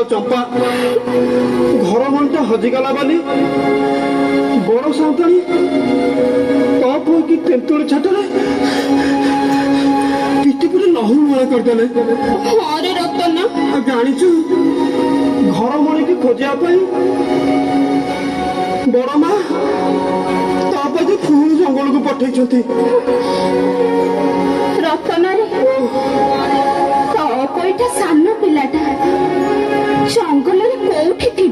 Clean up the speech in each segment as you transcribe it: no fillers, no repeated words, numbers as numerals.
चंपा घर मन हजिगला बाली बड़ सावतानी टप होगी तेंतुड़ी छाटले पिटी पुरे नहु मना करदेले। अरे रतन जानिचु घर मन की खोजिया बड़ माँ तापर पुणी जंगल को पठे रतन तपईटा सान पिलाटा जंगल कोठी थी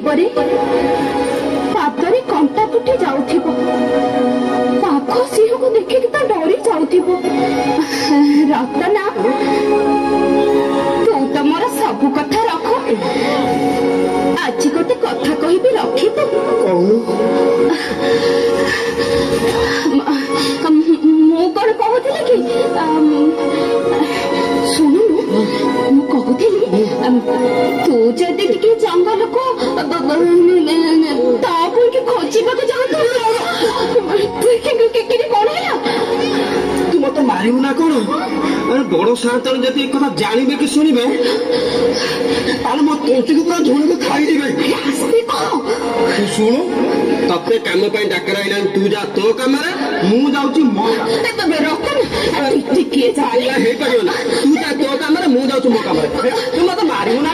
पादरे कंटा फुटी जाऊ पाख सिंह को देखिक तो डरी जाऊ। रतना तू तो मोर सब कथा रख आज गोटे कथा कहबी रखी मु कौन कहूली कि शुणु मु कहूली तू जदि टिके जंगल को तापुर खोजा कौन है तू मत मारू ना कौन बड़ सातल जब एक कथा जानवे कि शुणे मो तोटी को पूरा झोल को खाईदेवे। शुणु तते कम डाकर आईना तू जा तो कम मु जाऊँ मो टिके तू जा तो कम मु जाऊँ मो कम तू मत मारू ना।